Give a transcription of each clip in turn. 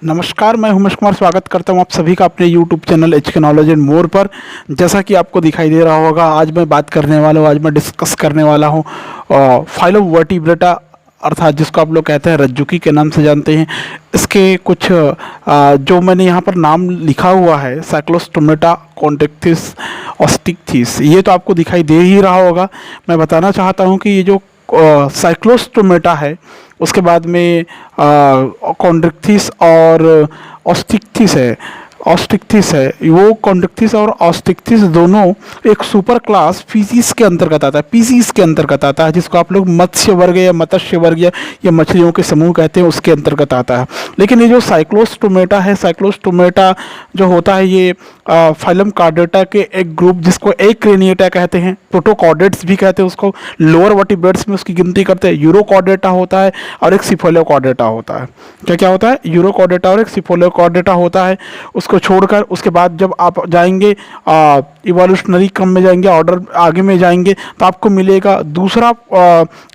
नमस्कार, मैं उमेश कुमार स्वागत करता हूं आप सभी का अपने YouTube channel HK knowledge and more पर। जैसा कि आपको दिखाई दे रहा होगा, आज मैं डिस्कस करने वाला हूं फाइलम वर्टिब्रेटा, अर्थात जिसको आप लोग कहते हैं रज्जुकी के नाम से जानते हैं। इसके कुछ जो मैंने यहाँ पर नाम लिखा हुआ है, साइक्लोस्टोमेटा, कॉन्टेक्थिस, ऑस्टिक्थिस, ये तो आपको दिखाई दे ही रहा होगा। मैं बताना चाहता हूँ कि ये जो साइक्लोस्टोमेटा है, उसके बाद में कॉन्ड्रिक्थिस और ऑस्टिक्थिस है। वो कॉन्ड्रिक्थिस और ऑस्टिक्थिस दोनों एक सुपर क्लास फीसीस के अंतर्गत आता है, पीसीस के अंतर्गत आता है, जिसको आप लोग मत्स्य वर्ग या मत्स्य वर्ग या मछलियों के समूह कहते हैं, उसके अंतर्गत आता है। लेकिन ये जो साइक्लोस्टोमेटा है, साइक्लोस्टोमेटा जो होता है, ये फाइलम कार्डेटा के एक ग्रुप, जिसको एक क्रेनिएटा कहते हैं, प्रोटोकॉर्डेट्स भी कहते हैं उसको, लोअर वर्टिब्रेट्स में उसकी गिनती करते हैं। यूरोकॉर्डेटा होता है और एक सिफोलोकॉर्डेटा होता है। क्या क्या होता है? यूरोकॉर्डेटा और एक सिफोलोकॉर्डेटा होता है। उसको छोड़कर उसके बाद जब आप जाएंगे इवोल्यूशनरी क्रम में जाएंगे, ऑर्डर आगे में जाएंगे, तो आपको मिलेगा दूसरा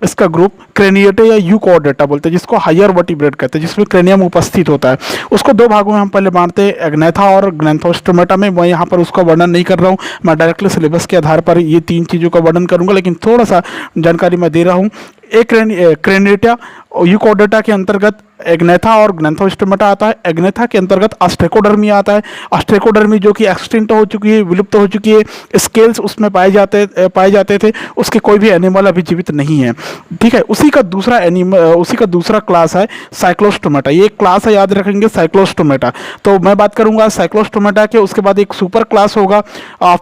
इसका ग्रुप क्रेनिएटा या यूकॉर्डेटा बोलते हैं, जिसको हायर वर्टिब्रेट कहते हैं, जिसमें क्रेनियम उपस्थित होता है। उसको दो भागों में हम पहले बांटते हैं, एग्नेथा और ग्नैंथोस्टोमेटा में। मैं यहाँ पर उसका वर्णन नहीं कर रहा हूँ, मैं डायरेक्टली सिलेबस के आधार पर ये तीन चीज़ों का वर्णन करूँगा, लेकिन थोड़ा सा जानकारी मैं दे रहा हूँ। एक क्रेनिएटा यूकॉर्डेटा के अंतर्गत एग्नेथा और ग्नैंथोस्टोमेटा आता है। एग्नेथा के अंतर्गत ऑस्ट्रेकोडर्मी आता है। ऑस्ट्रेकोडर्मी जो कि एक्सटिंक्ट हो चुकी है, विलुप्त हो चुकी है, स्केल्स उसमें पाए जाते थे, उसके कोई भी एनिमल अभी जीवित नहीं है। ठीक है, उसी का दूसरा क्लास है साइक्लोस्टोमेटा। ये क्लास है, याद रखेंगे, साइक्लोस्टोमेटा। तो मैं बात करूंगा साइक्लोस्टोमेटा के। उसके बाद एक सुपर क्लास होगा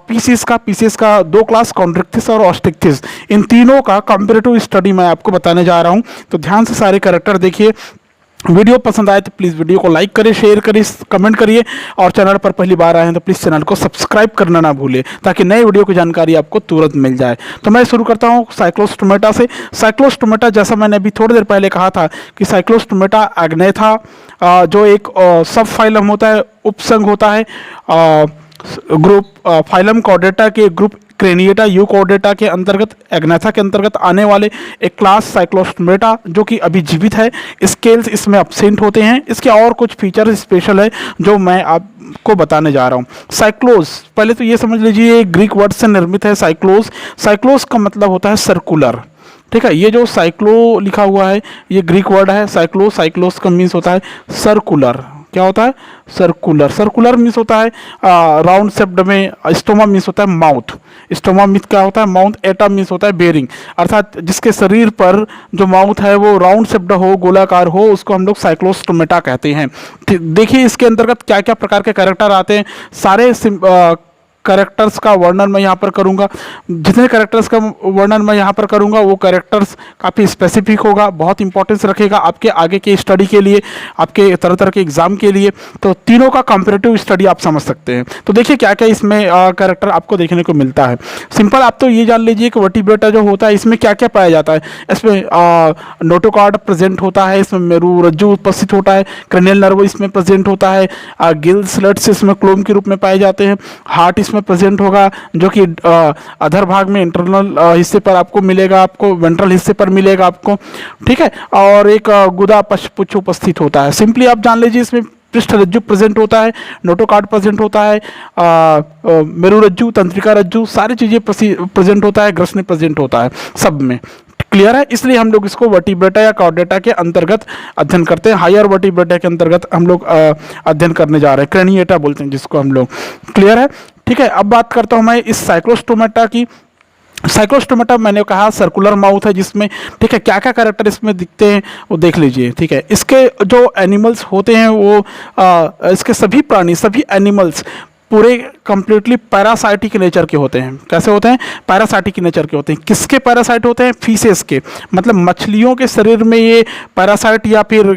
पीसीस का दो क्लास, कॉन्ड्रिक्थिस और ऑस्टिक्थिस। इन तीनों का कंपैरेटिव स्टडी मैं आपको बताने जा रहा हूं, तो ध्यान से सारे कैरेक्टर देखिए। वीडियो पसंद आए तो प्लीज़ वीडियो को लाइक करिए, शेयर करिए, कमेंट करिए, और चैनल पर पहली बार आए हैं तो प्लीज़ चैनल को सब्सक्राइब करना ना भूलें, ताकि नए वीडियो की जानकारी आपको तुरंत मिल जाए। तो मैं शुरू करता हूं साइक्लोस्टोमेटा से। साइक्लोस्टोमेटा, जैसा मैंने अभी थोड़ी देर पहले कहा था कि साइक्लोस्टोमेटा एग्नेथा जो एक सब फाइलम होता है, उपसंघ होता है, ग्रुप फाइलम कॉर्डेटा के ग्रुप क्रेनिएटा यूकॉर्डेटा के अंतर्गत, एग्नेथा के अंतर्गत आने वाले एक क्लास साइक्लोस्टोमेटा, जो कि अभी जीवित है। स्केल्स इसमें एब्सेंट होते हैं। इसके और कुछ फीचर्स स्पेशल है जो मैं आपको बताने जा रहा हूँ। साइक्लोस, पहले तो ये समझ लीजिए, ग्रीक वर्ड से निर्मित है साइक्लोस। साइक्लोस का मतलब होता है सर्कुलर। ठीक है, ये जो साइक्लो लिखा हुआ है, ये ग्रीक वर्ड है साइक्लो। साइक्लोस का मीन्स होता है सर्कुलर। क्या होता है? सर्कुलर। सर्कुलर मीन्स होता है राउंड शेप्ड में। स्टोमा मीन्स होता है माउथ। स्टोमा मीन्स क्या होता है? माउथ। एटा मीन्स होता है बेरिंग, अर्थात जिसके शरीर पर जो माउथ है वो राउंड शेप्ड हो, गोलाकार हो, उसको हम लोग साइक्लोस्टोमेटा कहते हैं। देखिए इसके अंतर्गत क्या क्या प्रकार के कैरेक्टर आते हैं। सारे कैरेक्टर्स का वर्णन मैं यहाँ पर करूँगा। जितने कैरेक्टर्स का वर्णन मैं यहाँ पर करूँगा, वो कैरेक्टर्स काफ़ी स्पेसिफिक होगा, बहुत इंपॉर्टेंस रखेगा आपके आगे के स्टडी के लिए, आपके तरह तरह के एग्जाम के लिए। तो तीनों का कंपैरेटिव स्टडी आप समझ सकते हैं। तो देखिए क्या क्या इसमें कैरेक्टर आपको देखने को मिलता है। सिंपल, आप तो ये जान लीजिए कि वर्टिब्रेटा जो होता है, इसमें क्या क्या पाया जाता है। इसमें नोटोकॉर्ड प्रेजेंट होता है, इसमें मेरुरज्जु उपस्थित होता है, क्रेनियल नर्व इसमें प्रेजेंट होता है, गिल स्लट्स इसमें क्लोम के रूप में पाए जाते हैं, हार्ट इसमें प्रेजेंट होगा, जो कि अधर भाग में इंटरनल हिस्से पर आपको मिलेगा, आपको वेंट्रल हिस्से पर मिलेगा आपको। ठीक है, और एक गुदा पुच्छ उपस्थित होता है। सिंपली आप जान लीजिए, इसमें पृष्ठ रज्जु प्रेजेंट होता है, नोटोकॉर्ड प्रेजेंट होता है, मेरुरज्जु, तंत्रिका रज्जु, सारी चीजें प्रेजेंट होता है, ग्रसनी प्रेजेंट होता है, सब में। क्लियर है? इसलिए हम लोग इसको वर्टिब्रेटा या कॉर्डेटा के अंतर्गत अध्ययन करते हैं। हायर वर्टिब्रेटा के अंतर्गत हम लोग अध्ययन करने जा रहे हैं, क्रेनिएटा बोलते हैं जिसको हम लोग। क्लियर है? ठीक है, अब बात करता हूं मैं इस साइक्लोस्टोमेटा की। साइक्लोस्टोमेटा मैंने कहा सर्कुलर माउथ है जिसमें। ठीक है, क्या क्या कैरेक्टर इसमें दिखते हैं वो देख लीजिए। ठीक है, इसके जो एनिमल्स होते हैं वो इसके सभी प्राणी, सभी एनिमल्स पूरे कंप्लीटली पैरासाइटिक नेचर के होते हैं। कैसे होते हैं? पैरासाइटिक नेचर के होते हैं। किसके पैरासाइट होते हैं? फीसेस के, मतलब मछलियों के शरीर में ये पैरासाइट या फिर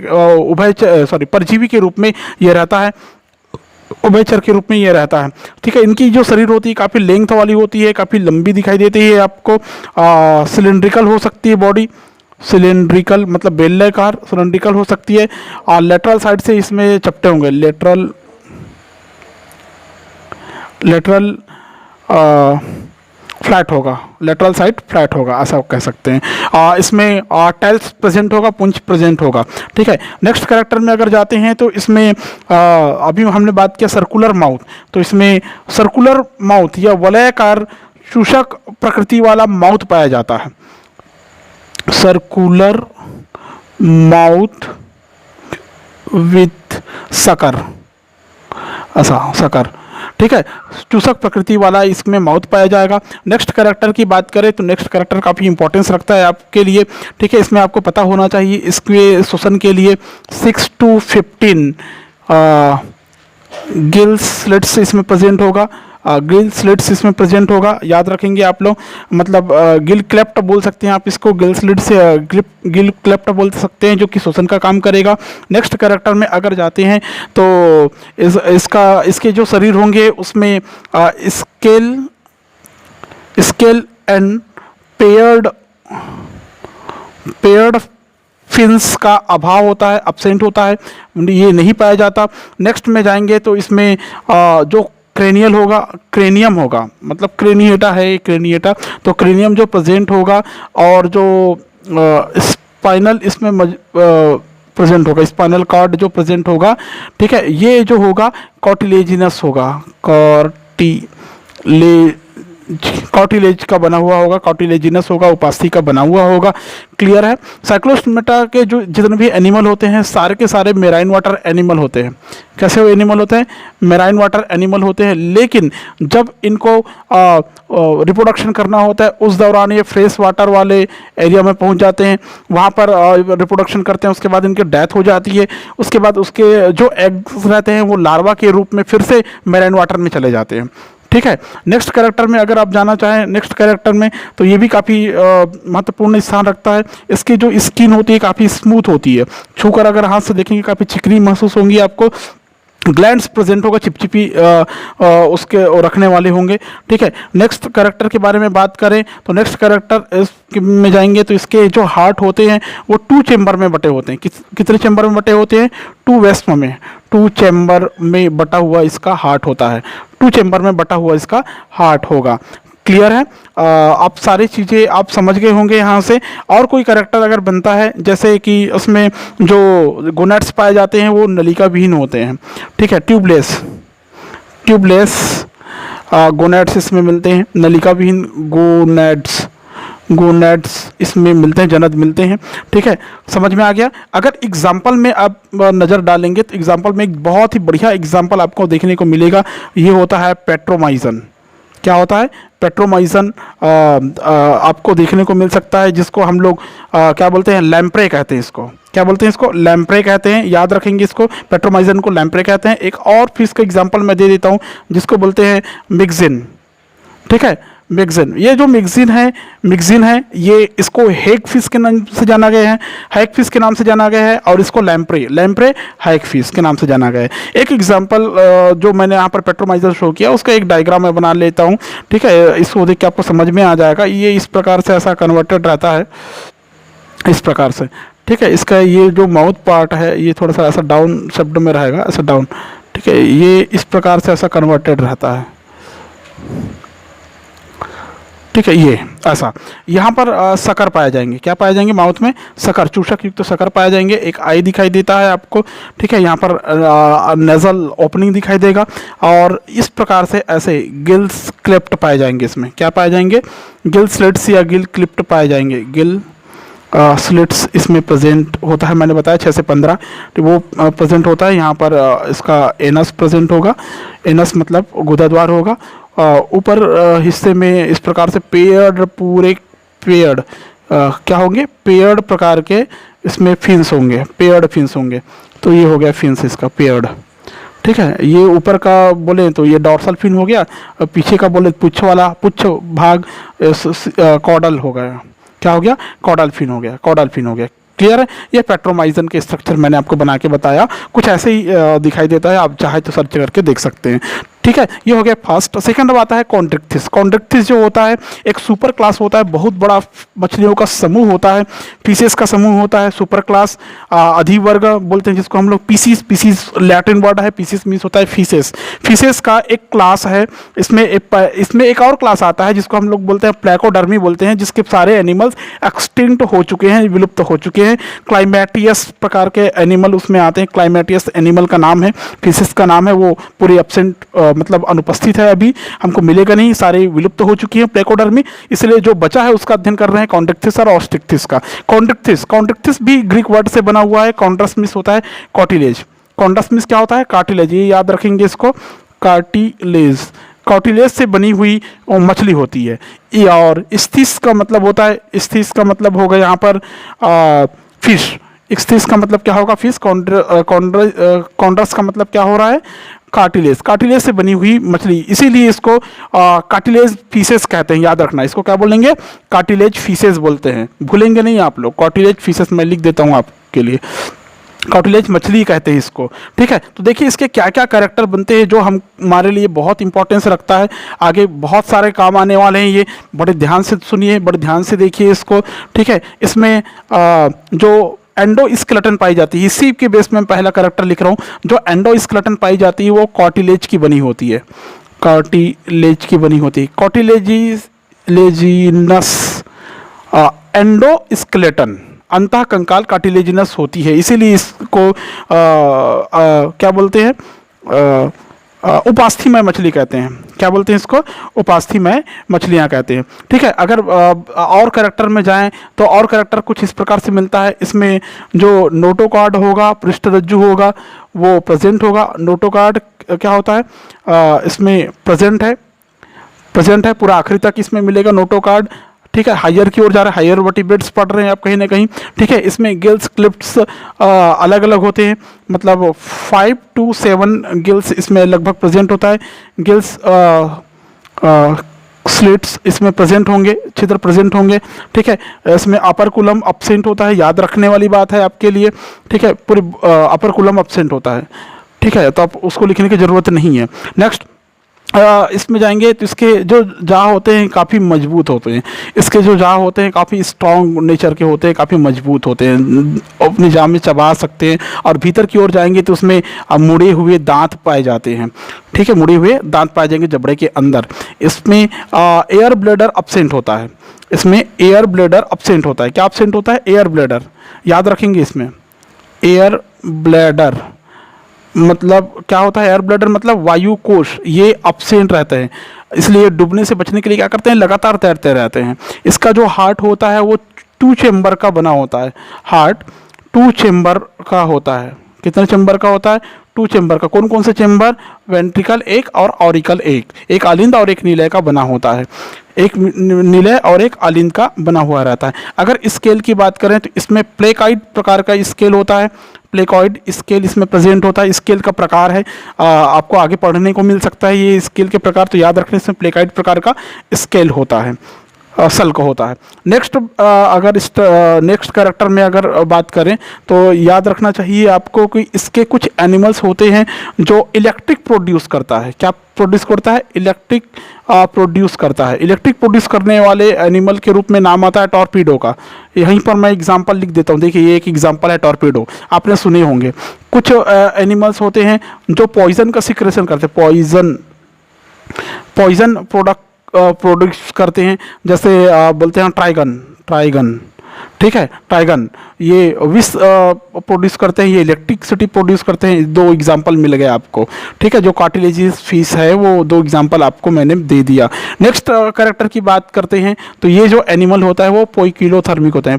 परजीवी के रूप में ये रहता है, उभयचर के रूप में ये रहता है। ठीक है, इनकी जो शरीर होती है काफ़ी लेंथ वाली होती है, काफ़ी लंबी दिखाई देती है आपको। सिलेंड्रिकल हो सकती है बॉडी, सिलेंड्रिकल मतलब बेलनाकार, सिलेंड्रिकल हो सकती है, और लेटरल साइड से इसमें चपटे होंगे, लेटरल फ्लैट होगा, लेटरल साइड फ्लैट होगा, ऐसा कह सकते हैं। इसमें टेल्स प्रेजेंट होगा, पुंछ प्रेजेंट होगा। ठीक है, नेक्स्ट कैरेक्टर में अगर जाते हैं तो इसमें अभी हमने बात किया सर्कुलर माउथ, तो इसमें सर्कुलर माउथ या वलयाकार चूषक प्रकृति वाला माउथ पाया जाता है। सर्कुलर माउथ विथ सकर, ऐसा सकर। ठीक है, चूसक प्रकृति वाला इसमें माउथ पाया जाएगा। नेक्स्ट कैरेक्टर की बात करें तो नेक्स्ट कैरेक्टर काफ़ी इंपॉर्टेंस रखता है आपके लिए। ठीक है, इसमें आपको पता होना चाहिए इसके शोषण के लिए 6 to 15 गिल स्लिट्स इसमें प्रेजेंट होगा, गिल स्लिट्स इसमें प्रेजेंट होगा, याद रखेंगे आप लोग। मतलब गिल क्लेप्ट बोल सकते हैं आप इसको, गिल स्लिट से गिल क्लेप्ट बोल सकते हैं, जो कि शोषण का काम करेगा। नेक्स्ट कैरेक्टर में अगर जाते हैं तो इसके जो शरीर होंगे उसमें स्केल एंड पेयर्ड फिन्स का अभाव होता है, एब्सेंट होता है, ये नहीं पाया जाता। नेक्स्ट में जाएंगे तो इसमें जो क्रेनियल होगा, क्रेनियम होगा, मतलब क्रेनिएटा है, क्रेनिएटा, तो क्रेनियम जो प्रेजेंट होगा, और जो स्पाइनल इसमें प्रेजेंट होगा, स्पाइनल कॉर्ड जो प्रेजेंट होगा। ठीक है, ये जो होगा कॉर्टिलेजिनस होगा, कॉर्टिलेज का बना हुआ होगा, कॉर्टिलेजिनस होगा, उपास्थि का बना हुआ होगा। क्लियर है। साइक्लोस्टोमेटा के जो जितने भी एनिमल होते हैं सारे के सारे मेराइन वाटर एनिमल होते हैं। कैसे वो एनिमल होते हैं? मेराइन वाटर एनिमल होते हैं, लेकिन जब इनको रिप्रोडक्शन करना होता है उस दौरान ये फ्रेश वाटर वाले एरिया में पहुंच जाते हैं, वहाँ पर रिप्रोडक्शन करते हैं, उसके बाद इनकी डेथ हो जाती है। उसके बाद उसके जो एग्स रहते हैं वो लार्वा के रूप में फिर से मेराइन वाटर में चले जाते हैं। ठीक है, नेक्स्ट कैरेक्टर में अगर आप जाना चाहें, नेक्स्ट कैरेक्टर में, तो ये भी काफ़ी महत्वपूर्ण स्थान रखता है। इसकी जो स्किन होती है काफ़ी स्मूथ होती है, छूकर अगर हाथ से देखेंगे काफ़ी चिकनी महसूस होंगी आपको। ग्लैंड्स प्रेजेंट होगा, चिपचिपी उसके रखने वाले होंगे। ठीक है, नेक्स्ट कैरेक्टर के बारे में बात करें तो नेक्स्ट कैरेक्टर में जाएंगे तो इसके जो हार्ट होते हैं वो 2 चेंबर में बटे होते हैं। कितने चेंबर में बटे होते हैं? 2 वेस्प में, 2 चेंबर में बटा हुआ इसका हार्ट होता है, 2 चेंबर में बटा हुआ इसका हार्ट होगा। क्लियर है? आप सारी चीज़ें आप समझ गए होंगे यहाँ से। और कोई कैरेक्टर अगर बनता है, जैसे कि उसमें जो गोनेड्स पाए जाते हैं वो नलिका विहीन होते हैं। ठीक है, ट्यूबलेस गोनेड्स इसमें मिलते हैं, नलिका विहीन गोनेड्स इसमें मिलते हैं, जनद मिलते हैं। ठीक है, समझ में आ गया। अगर एग्जाम्पल में आप नज़र डालेंगे तो एग्जाम्पल में एक बहुत ही बढ़िया एग्जाम्पल आपको देखने को मिलेगा, ये होता है पेट्रोमाइजन। क्या होता है? पेट्रोमाइजन आपको देखने को मिल सकता है, जिसको हम लोग क्या बोलते हैं? लैम्प्रे कहते हैं इसको। क्या बोलते हैं इसको? लैम्प्रे कहते हैं, याद रखेंगे इसको, पेट्रोमाइजन को लैम्प्रे कहते हैं। एक और फिश का एग्जांपल मैं दे देता हूँ जिसको बोलते हैं मिक्सिन। ठीक है, मिक्सिन, ये जो मिक्सिन है ये इसको हैग फिश के नाम से जाना गया है, हैग फिश के नाम से जाना गया है, और इसको लैम्प्रे हैग फिश के नाम से जाना गया है। एक एग्जांपल जो मैंने यहाँ पर पेट्रोमाइजर शो किया उसका एक डायग्राम मैं बना लेता हूँ। ठीक है, इसको देख के आपको समझ में आ जाएगा। ये इस प्रकार से ऐसा कन्वर्टेड रहता है, इस प्रकार से। ठीक है, इसका ये जो माउथ पार्ट है ये थोड़ा सा ऐसा डाउन शब्द में रहेगा, ऐसा डाउन। ठीक है, ये इस प्रकार से ऐसा कन्वर्टेड रहता है। ठीक है, ये ऐसा। यहाँ पर शकर पाए जाएंगे। क्या पाए जाएंगे? माउथ में शकर, चूषक युक्त शकर पाए जाएंगे। एक आई दिखाई देता है आपको। ठीक है, यहाँ पर नेजल ओपनिंग दिखाई देगा, और इस प्रकार से ऐसे गिल्स क्लिप्ट पाए जाएंगे। इसमें क्या पाए जाएंगे? गिल स्लिट्स या गिल क्लिप्ट पाए जाएंगे। गिल स्लिट्स इसमें प्रेजेंट होता है, मैंने बताया 6 से 15 तो वो प्रेजेंट होता है। यहाँ पर इसका एनस प्रेजेंट होगा, एनस मतलब गुदाद्वार होगा। ऊपर हिस्से में इस प्रकार से पूरे पेयर्ड क्या होंगे? पेयर्ड प्रकार के इसमें फिन्स होंगे, पेयर्ड फिन्स होंगे। तो ये हो गया फिन्स इसका पेयर्ड। ठीक है, ये ऊपर का बोले तो ये डॉर्सल फिन हो गया, पीछे का बोले पुच्छ भाग कॉडल हो गया। क्या हो गया? कॉडल फिन हो गया। क्लियर है? ये पेट्रोमाइजन के स्ट्रक्चर मैंने आपको बना के बताया, कुछ ऐसे ही दिखाई देता है, आप चाहे तो सर्च करके देख सकते हैं। ठीक ठीक है, ये हो गया फर्स्ट। सेकंड आता है कॉन्ड्रिक्थिस। कॉन्ड्रिक्थिस जो होता है एक सुपर क्लास होता है, बहुत बड़ा मछलियों का समूह होता है, फिशेस का समूह होता है। सुपर क्लास अधिवर्ग बोलते हैं जिसको हम लोग पीसीस, पीसीस लैटिन वर्ड है, पीसीस मीन्स होता है फिशेस। फिशेस का एक क्लास है, इसमें एक और क्लास आता है जिसको हम लोग बोलते हैं प्लेकोडर्मी बोलते हैं, जिसके सारे एनिमल्स एक्सटिंक्ट हो चुके हैं, विलुप्त हो चुके हैं। क्लाइमेटियस प्रकार के एनिमल उसमें आते हैं, क्लाइमेटियस एनिमल का नाम है, फिशेस का नाम है, वो पूरी एब्सेंट मतलब अनुपस्थित है, अभी हमको मिलेगा नहीं, सारे विलुप्त हो चुकी है प्लेकोडर्मी। इसलिए जो बचा है उसका अध्ययन कर रहे हैं कॉन्ड्रिक्थिस और ऑस्ट्रिक्थिस का। कॉन्ड्रिक्थिस भी ग्रीक वर्ड से बना हुआ है। कॉन्ड्रसमिस होता है कार्टिलेज। कॉन्ड्रसमिस क्या होता है? कार्टिलेज, ये याद रखेंगे इसको, कार्टिलेज। कार्टिलेज से बनी हुई मछली होती है। और स्थिस का मतलब होता है, स्थिस का मतलब होगा यहाँ पर फिश। स्थिस का मतलब क्या होगा? फिश। कॉन्ड्रस का मतलब क्या हो रहा है? कार्टिलेज। कार्टिलेज से बनी हुई मछली, इसीलिए इसको कार्टिलेज फिशेस कहते हैं। याद रखना, इसको क्या बोलेंगे? कार्टिलेज फिशेस बोलते हैं, भूलेंगे नहीं आप लोग। कार्टिलेज फिशेस मैं लिख देता हूँ आपके लिए, कार्टिलेज मछली कहते हैं इसको। ठीक है, तो देखिए इसके क्या क्या कैरेक्टर बनते हैं जो हम हमारे लिए बहुत इंपॉर्टेंस रखता है, आगे बहुत सारे काम आने वाले हैं। ये बड़े ध्यान से सुनिए, बड़े ध्यान से देखिए इसको। ठीक है, इसमें जो एंडोस्केलेटन पाई जाती है, इसी के बेस में मैं पहला कैरेक्टर लिख रहा हूँ। जो एंडोस्केलेटन पाई जाती है वो कार्टिलेज की बनी होती है, कार्टिलेज की बनी होती है। कार्टिलेजिनस एंडोस्केलेटन, अंतः कंकाल कार्टिलेजिनस होती है, इसीलिए इसको क्या बोलते हैं? उपास्थीमय मछली कहते हैं। क्या बोलते हैं इसको? उपास्थीमय मछलियाँ कहते हैं। ठीक है, अगर और कैरेक्टर में जाएं तो और कैरेक्टर कुछ इस प्रकार से मिलता है। इसमें जो नोटोकॉर्ड होगा, पृष्ठरज्जु होगा, वो प्रेजेंट होगा। नोटोकॉर्ड क्या होता है? इसमें प्रेजेंट है, पूरा आखिरी तक इसमें मिलेगा नोटोकॉर्ड। ठीक है, हायर की ओर जा रहा है, हायर वर्टिब्रेट्स पढ़ रहे हैं आप कहीं ना कहीं। ठीक है, इसमें गिल्स क्लिप्स अलग अलग होते हैं, मतलब 5 to 7 गिल्स इसमें लगभग प्रेजेंट होता है। गिल्स स्लिट्स इसमें प्रेजेंट होंगे, छिद्र प्रेजेंट होंगे। ठीक है, इसमें अपर कुलम अब्सेंट होता है, याद रखने वाली बात है आपके लिए। ठीक है, पूरी अपर कुलम अब्सेंट होता है। ठीक है, तो आप उसको लिखने की ज़रूरत नहीं है। नेक्स्ट इसमें जाएंगे तो इसके जो जाह होते हैं काफ़ी मजबूत होते हैं। इसके जो जाह होते हैं काफ़ी स्ट्रॉन्ग नेचर के होते हैं, काफ़ी मजबूत होते हैं, अपनी जाह में चबा सकते हैं। और भीतर की ओर जाएंगे तो उसमें मुड़े हुए दांत पाए जाते हैं। ठीक है, मुड़े हुए दांत पाए जाएंगे जबड़े के अंदर। इसमें एयर ब्लैडर अब्सेंट होता है, इसमें एयर ब्लैडर अब्सेंट होता है। क्या अब्सेंट होता है? एयर ब्लैडर, याद रखेंगे इसमें। एयर ब्लैडर मतलब क्या होता है? एयर ब्लैडर मतलब वायु कोश, ये अब्सेंट रहते हैं, इसलिए डूबने से बचने के लिए क्या करते हैं? लगातार तैरते रहते हैं। इसका जो हार्ट होता है वो 2 चेम्बर का बना होता है। हार्ट 2 चेम्बर का होता है। कितने चेम्बर का होता है? 2 चेम्बर का। कौन कौन से चेम्बर? वेंट्रिकल एक और ऑरिकल एक आलिंद और एक निलय का बना होता है। एक निलय और एक आलिंद का बना हुआ रहता है। अगर स्केल की बात करें तो इसमें प्लेकॉइड प्रकार का स्केल होता है, प्लेकॉइड स्केल इसमें प्रेजेंट होता है। स्केल का प्रकार है, आपको आगे पढ़ने को मिल सकता है ये स्केल के प्रकार, तो याद रखने इसमें प्लेकॉइड प्रकार का स्केल होता है, सल्क होता है। नेक्स्ट अगर इस नेक्स्ट कैरेक्टर में अगर बात करें तो याद रखना चाहिए आपको कि इसके कुछ एनिमल्स होते हैं जो इलेक्ट्रिक प्रोड्यूस करता है। क्या प्रोड्यूस करता है? इलेक्ट्रिक प्रोड्यूस करता है। इलेक्ट्रिक प्रोड्यूस करने वाले एनिमल के रूप में नाम आता है टॉर्पीडो का। यहीं पर मैं एग्जांपल लिख देता हूँ, देखिए ये एक एग्जांपल है टॉर्पीडो, आपने सुने होंगे। कुछ एनिमल्स होते हैं जो पॉइजन का सिक्रेशन करते हैं, पॉइजन प्रोड्यूस करते हैं, जैसे बोलते हैं ट्राइगन। ठीक है, ट्राइगन ये विष प्रोड्यूस करते हैं, ये इलेक्ट्रिसिटी प्रोड्यूस करते हैं। 2 एग्जांपल मिल गए आपको। ठीक है, जो कार्टिलेजियस फिश है वो 2 एग्जांपल आपको मैंने दे दिया। नेक्स्ट कैरेक्टर की बात करते हैं तो ये जो एनिमल होता है वो पोइकिलोथर्मिक होता है।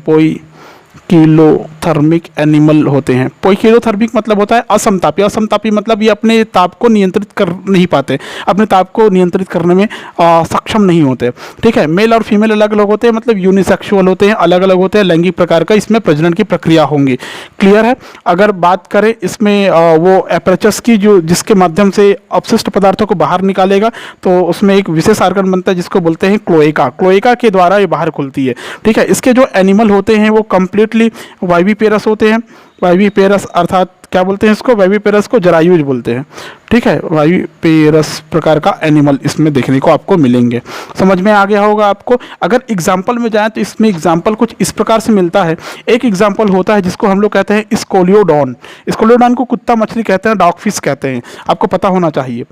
पोइकिलोथर्मिक एनिमल होते हैं। पोइकिलोथर्मिक मतलब होता है असमतापी। असमतापी मतलब ये अपने ताप को नियंत्रित कर नहीं पाते, अपने ताप को नियंत्रित करने में सक्षम नहीं होते। ठीक है, मेल और फीमेल अलग अलग होते हैं, मतलब यूनिसेक्सुअल होते हैं, अलग अलग होते हैं, लैंगिक प्रकार का इसमें प्रजनन की प्रक्रिया होंगी। क्लियर है? अगर बात करें इसमें वो एपरेचस की, जो जिसके माध्यम से अपशिष्ट पदार्थों को बाहर निकालेगा, तो उसमें एक विशेष आर्गन बनता है जिसको बोलते हैं क्लोएका। क्लोएका के द्वारा ये बाहर खुलती है। ठीक है, इसके जो एनिमल होते हैं वो कंप्लीटली वाइविपेरस होते हैं। वाइविपेरस अर्थात क्या बोलते हैं इसको, वाइविपेरस को जरायुज बोलते हैं। ठीक है, वाइविपेरस प्रकार का एनिमल इसमें देखने को आपको मिलेंगे। समझ में आ गया होगा आपको। अगर एग्जाम्पल में जाएं तो इसमें एग्जाम्पल कुछ इस प्रकार से मिलता है। एक एग्जाम्पल होता है जिसको हम लोग कहते हैं स्कोलियोडॉन। स्कोलियोडॉन को कुत्ता मछली कहते हैं, डॉग फिश कहते हैं, आपको पता होना चाहिए।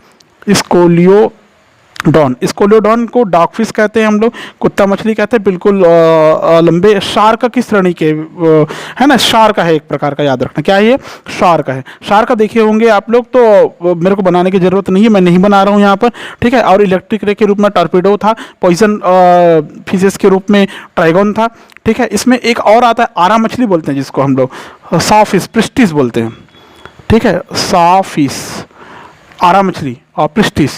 स्कोलियोडॉन को डॉग फिश कहते हैं हम लोग, कुत्ता मछली कहते हैं। बिल्कुल लंबे शार्क की श्रेणी के है ना, शार्क है एक प्रकार का, याद रखना क्या है ये, शार्क है। शार्क देखे होंगे आप लोग, तो मेरे को बनाने की जरूरत नहीं है, मैं नहीं बना रहा हूँ यहाँ पर। ठीक है, और इलेक्ट्रिक रे के रूप में टॉर्पेडो था, पॉइजन फिशेस के रूप में ट्राइगोन था। ठीक है, इसमें एक और आता है आरा मछली बोलते हैं जिसको हम लोग सॉफिश प्रिस्टिस बोलते हैं। ठीक है, सॉफिश, आरा मछली और प्रिस्टिस,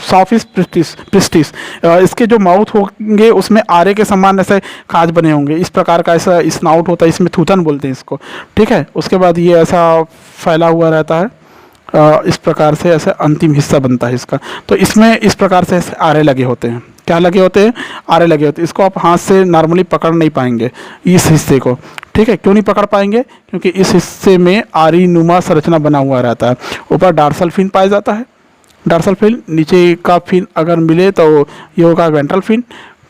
सॉफिश प्रिस्टिस। इसके जो माउथ होंगे उसमें आरे के समान ऐसे खाज बने होंगे, इस प्रकार का ऐसा स्नाउट होता है, इसमें थूथन बोलते हैं इसको। ठीक है, उसके बाद ये ऐसा फैला हुआ रहता है, इस प्रकार से ऐसे अंतिम हिस्सा बनता है इसका। तो इसमें इस प्रकार से ऐसे आरे लगे होते हैं। क्या लगे होते हैं, आरे लगे होते हैं। इसको आप हाथ से नॉर्मली पकड़ नहीं पाएंगे इस हिस्से को। ठीक है, क्यों नहीं पकड़ पाएंगे, क्योंकि इस हिस्से में आरी नुमा संरचना बना हुआ रहता है। ऊपर डार्सल फिन पाया जाता है, डार्सल फिन, नीचे का फिन अगर मिले तो ये होगा वेंट्रल फिन।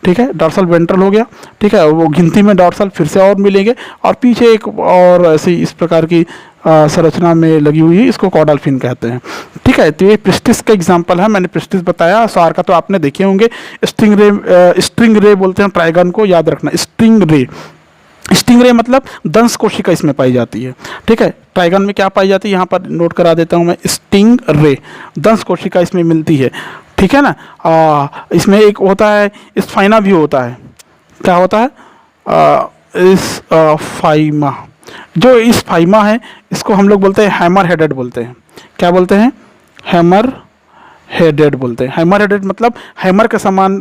ठीक है, डॉर्सल वेंट्रल हो गया। ठीक है, वो गिनती में डॉर्सल फिर से और मिलेंगे, और पीछे एक और ऐसी इस प्रकार की संरचना में लगी हुई है, इसको कॉडल फिन कहते हैं। ठीक है, तो ये प्रिस्टिस का एग्जांपल है, मैंने प्रिस्टिस बताया। सार का तो आपने देखे होंगे। स्ट्रिंग रे बोलते हैं ट्राइगन को, याद रखना, स्टिंग रे मतलब दंश कोशिका इसमें पाई जाती है। ठीक है, ट्राइगन में क्या पाई जाती है, यहाँ पर नोट करा देता हूँ मैं, स्टिंग रे, दंश कोशिका इसमें मिलती है। ठीक है ना, इसमें एक होता है स्फाइना भी होता है। क्या होता है, इस फाइमा, जो इस फाइमा है इसको हम लोग बोलते हैं हैमर हेडेड बोलते हैं। क्या बोलते हैं, हैमर हेडेड बोलते हैं। हैमर हेडेड मतलब हैमर के समान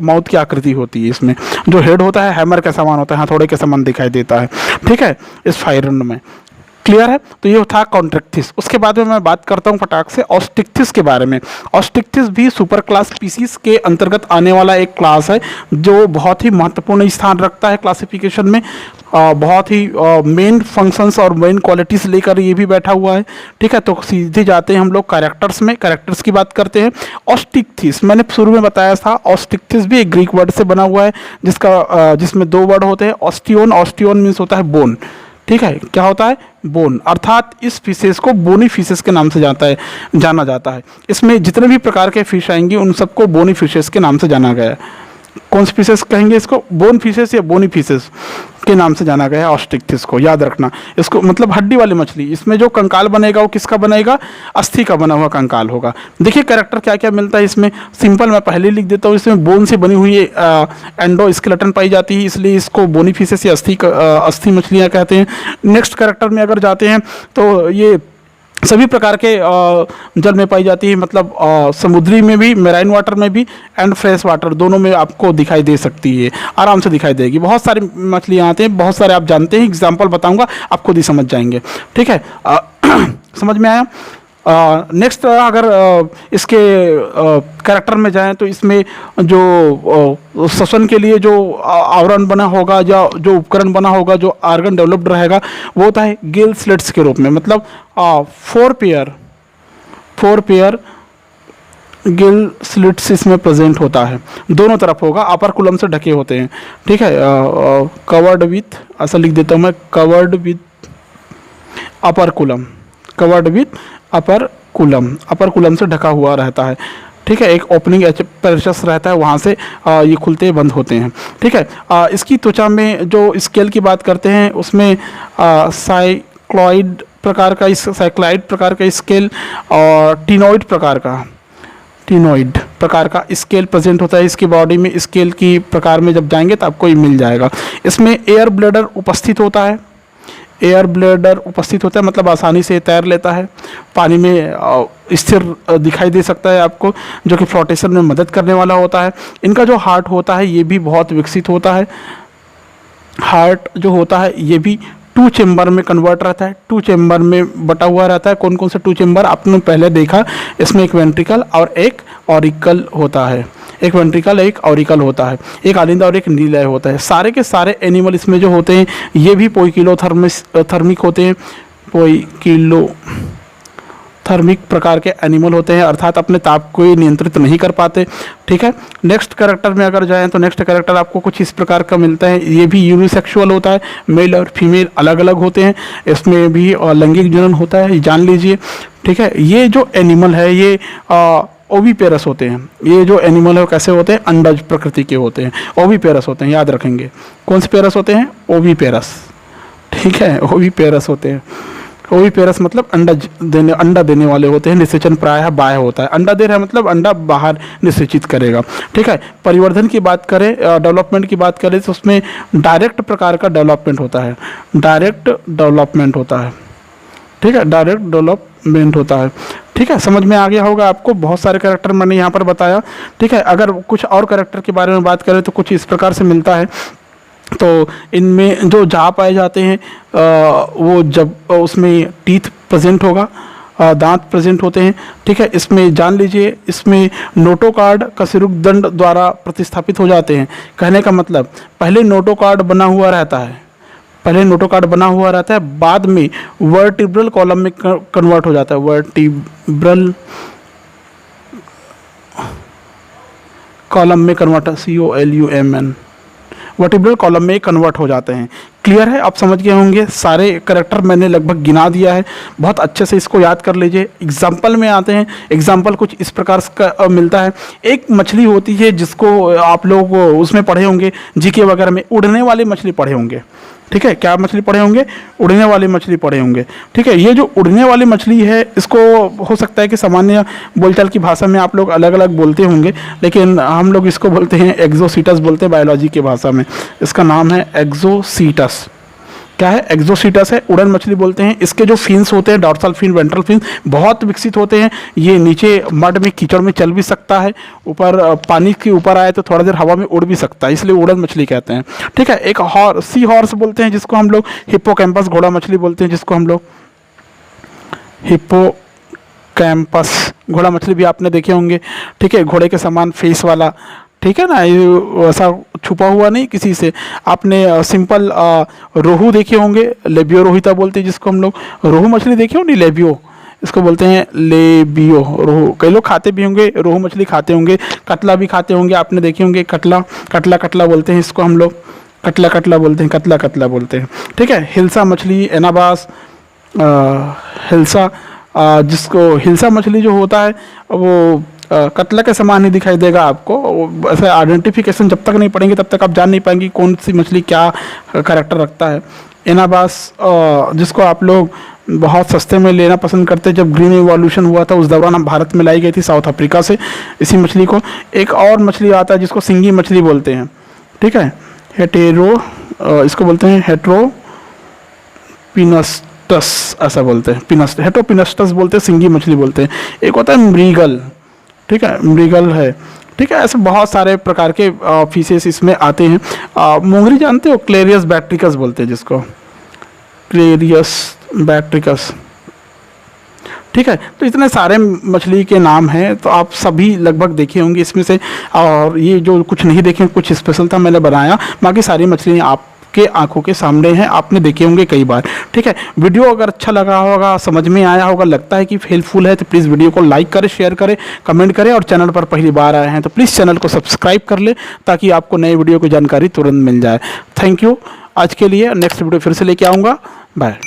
माउथ की आकृति होती है, इसमें जो हेड होता है हैमर के समान होता है, हथौड़े के समान दिखाई देता है। ठीक है, इस फायरन में। क्लियर है, तो ये था कॉन्ट्रेक्थिस। उसके बाद में मैं बात करता हूँ फटाक से ऑस्टिक्थिस के बारे में। ऑस्टिक्थिस भी सुपर क्लास स्पीसीज के अंतर्गत आने वाला एक क्लास है, जो बहुत ही महत्वपूर्ण स्थान रखता है क्लासिफिकेशन में। बहुत ही मेन फंक्शंस और मेन क्वालिटीज लेकर ये भी बैठा हुआ है। ठीक है, तो सीधे जाते हैं हम लोग कैरेक्टर्स में। कैरेक्टर्स की बात करते हैं। ऑस्टिक्थिस मैंने शुरू में बताया था, ऑस्टिक्थिस भी एक ग्रीक वर्ड से बना हुआ है, जिसमें दो वर्ड होते हैं, ऑस्टियोन। ऑस्टियोन मीन्स होता है बोन। ठीक है, क्या होता है, बोन, अर्थात इस फिशेस को बोनी फिशेस के नाम से जाना जाता है। इसमें जितने भी प्रकार के फिश आएंगे उन सबको बोनी फिशेस के नाम से जाना गया है। कौन सी फिशेस कहेंगे इसको, बोन फिशेस या बोनी फिशेस के नाम से जाना गया है ऑस्टिक्थिस को, याद रखना। इसको मतलब हड्डी वाली मछली, इसमें जो कंकाल बनेगा वो किसका बनेगा, अस्थि का बना हुआ कंकाल होगा। देखिए कैरेक्टर क्या क्या मिलता है इसमें, सिंपल मैं पहले लिख देता हूँ। इसमें बोन से बनी हुई एंडोस्केलेटन पाई जाती है, इसलिए इसको बोनी फिशेस या अस्थि मछलियाँ कहते हैं। नेक्स्ट कैरेक्टर में अगर जाते हैं तो ये सभी प्रकार के जल में पाई जाती है, मतलब समुद्री में भी, मेराइन वाटर में भी, एंड फ्रेश वाटर दोनों में आपको दिखाई दे सकती है, आराम से दिखाई देगी। बहुत सारी मछलियाँ आते हैं, बहुत सारे आप जानते हैं, एग्जाम्पल बताऊंगा आप खुद ही समझ जाएंगे। ठीक है, समझ में आया। नेक्स्ट अगर इसके कैरेक्टर में जाएं तो इसमें जो श्वसन के लिए जो आवरण बना होगा या जो उपकरण बना होगा, जो आर्गन डेवलप्ड रहेगा, वो होता है गिल स्लिट्स के रूप में। मतलब 4 पेयर गिल स्लिट्स इसमें प्रेजेंट होता है, दोनों तरफ होगा, अपर कुलम से ढके होते हैं। ठीक है, कवर्ड विथ, ऐसा लिख देता हूँ मैं, covered with upper coulomb, covered with upper coulomb से ढका हुआ रहता है। ठीक है, एक ओपनिंग एपेरेचस रहता है, वहाँ से ये खुलते बंद होते हैं। ठीक है, इसकी त्वचा में जो स्केल की बात करते हैं उसमें साइक्लॉइड प्रकार का स्केल और टिनोइड प्रकार का स्केल प्रेजेंट होता है। इसकी बॉडी में स्केल की प्रकार में जब जाएंगे तो आपको ये मिल जाएगा। इसमें एयर ब्लैडर उपस्थित होता है, मतलब आसानी से तैर लेता है, पानी में स्थिर दिखाई दे सकता है आपको, जो कि फ्लोटेशन में मदद करने वाला होता है। इनका जो हार्ट होता है ये भी बहुत विकसित होता है। हार्ट जो होता है ये भी 2 चेम्बर में कन्वर्ट रहता है, 2 चेम्बर में बटा हुआ रहता है। कौन कौन से 2 चेम्बर आपने पहले देखा, इसमें एक वेंट्रिकल और एक ऑरिकल होता है। एक वेंट्रिकल एक ऑरिकल होता है, एक आलिंदा और एक नीलय होता है। सारे के सारे एनिमल इसमें जो होते हैं ये भी पोइकिलोथर्मिक होते हैं, पोइकिलोथर्मिक प्रकार के एनिमल होते हैं, अर्थात अपने ताप को नियंत्रित नहीं कर पाते। ठीक है, नेक्स्ट कैरेक्टर में अगर जाएं तो नेक्स्ट कैरेक्टर आपको कुछ इस प्रकार का मिलता है। ये भी यूनिसेक्सुअल होता है, मेल और फीमेल अलग अलग होते हैं, इसमें भी लैंगिक जनन होता है, जान लीजिए। ठीक है, ये जो एनिमल है ये ओविपेरस होते हैं। ये जो एनिमल है वो कैसे होते हैं, अंडज प्रकृति के होते हैं, ओविपेरस होते हैं, याद रखेंगे। कौन से पेरस होते हैं, ओविपेरस। ठीक है, ओविपेरस होते हैं। ओविपेरस मतलब अंडा देने वाले होते हैं। निषेचन प्रायः बाह्य होता है, अंडा दे रहा है मतलब अंडा बाहर निषेचित करेगा। ठीक है, परिवर्धन की बात करें, डेवलपमेंट की बात करें तो उसमें डायरेक्ट प्रकार का डेवलपमेंट होता है, डायरेक्ट डेवलपमेंट होता है। ठीक है, डायरेक्ट डेवलपमेंट होता है। ठीक है, समझ में आ गया होगा आपको। बहुत सारे कैरेक्टर मैंने यहाँ पर बताया। ठीक है, अगर कुछ और कैरेक्टर के बारे में बात करें तो कुछ इस प्रकार से मिलता है। तो इनमें जो जा पाए जाते हैं वो जब उसमें टीथ प्रेजेंट होगा, दांत प्रेजेंट होते हैं। ठीक है, इसमें जान लीजिए, इसमें नोटोकार्ड कशेरुकदंड द्वारा प्रतिस्थापित हो जाते हैं। कहने का मतलब पहले नोटोकार्ड बना हुआ रहता है, बाद में वर्टिब्रल कॉलम में कन्वर्ट हो जाता है, वर्टिब्रल कॉलम में कन्वर्ट, COLUMN, वर्टिब्रल कॉलम में कन्वर्ट हो जाते हैं। क्लियर है, आप समझ गए होंगे। सारे कैरेक्टर मैंने लगभग गिना दिया है, बहुत अच्छे से इसको याद कर लीजिए। एग्जाम्पल में आते हैं, एग्जाम्पल कुछ इस प्रकार का मिलता है। एक मछली होती है जिसको आप लोग उसमें पढ़े होंगे, जीके वगैरह में, उड़ने वाली मछली पढ़े होंगे। ठीक है, क्या मछली पढ़े होंगे, उड़ने वाली मछली पढ़े होंगे। ठीक है, ये जो उड़ने वाली मछली है इसको हो सकता है कि सामान्य बोलचाल की भाषा में आप लोग अलग अलग बोलते होंगे, लेकिन हम लोग इसको बोलते हैं एक्सोसीटस बोलते हैं बायोलॉजी की भाषा में। इसका नाम है एक्सोसीटस। क्या है, एक्सोसीटस है, उड़न मछली बोलते हैं। इसके जो फिन्स होते हैं, डॉर्सल फिन, वेंट्रल फिन, बहुत विकसित होते हैं। ये नीचे मड में कीचड़ में चल भी सकता है, ऊपर पानी के ऊपर आए तो थोड़ा देर हवा में उड़ भी सकता है, इसलिए उड़न मछली कहते हैं। ठीक है, एक सी हॉर्स बोलते हैं जिसको हम लोग, हिप्पोकैम्पस घोड़ा मछली बोलते हैं जिसको हम लोग, हिप्पोकैम्पस घोड़ा मछली भी आपने देखे होंगे। ठीक है, घोड़े के समान फेस वाला। ठीक है ना, ये ऐसा छुपा हुआ नहीं किसी से। आपने सिंपल रोहू देखे होंगे, लेबियो रोहिता बोलते हैं जिसको हम लोग। रोहू मछली देखे हो नहीं, लेबियो इसको बोलते हैं, लेबियो रोहू। कई लोग खाते भी होंगे, रोहू मछली खाते होंगे, कतला भी खाते होंगे, आपने देखे होंगे। कतला बोलते हैं इसको हम लोग, कतला बोलते हैं, कतला बोलते हैं। ठीक है, हिल्सा मछली, एनाबास, हिल्सा, जिसको हिल्सा मछली जो होता है वो कतला के समान ही दिखाई देगा आपको। ऐसे आइडेंटिफिकेशन जब तक नहीं पढ़ेंगे तब तक आप जान नहीं पाएंगे कौन सी मछली क्या करैक्टर रखता है। एनाबास, जिसको आप लोग बहुत सस्ते में लेना पसंद करते हैं, जब ग्रीन इवोल्यूशन हुआ था उस दौरान हम भारत में लाई गई थी साउथ अफ्रीका से इसी मछली को। एक और मछली आता है जिसको सिंगी मछली बोलते हैं। ठीक है, इसको बोलते हैं हेट्रोपिनस्टस, ऐसा बोलते हैं, हेट्रोपिनस्टस बोलते हैं, सिंगी मछली बोलते हैं। एक होता है मृगल। ठीक है, मृगल है। ठीक है, ऐसे बहुत सारे प्रकार के फिशेस इसमें आते हैं। मोंगरी जानते हो, क्लेरियस बैट्रिकस बोलते हैं जिसको, क्लेरियस बैट्रिकस। ठीक है, तो इतने सारे मछली के नाम हैं, तो आप सभी लगभग देखे होंगे इसमें से। और ये जो कुछ नहीं देखे, कुछ स्पेशल था मैंने बनाया, बाकी सारी मछलियाँ आपके आंखों के सामने हैं, आपने देखे होंगे कई बार। ठीक है, वीडियो अगर अच्छा लगा होगा, समझ में आया होगा, लगता है कि हेल्पफुल है, तो प्लीज़ वीडियो को लाइक करें, शेयर करें, कमेंट करें, और चैनल पर पहली बार आए हैं तो प्लीज़ चैनल को सब्सक्राइब कर ले ताकि आपको नए वीडियो की जानकारी तुरंत मिल जाए। Thank you. आज के लिए नेक्स्ट वीडियो फिर से लेके आऊँगा। बाय।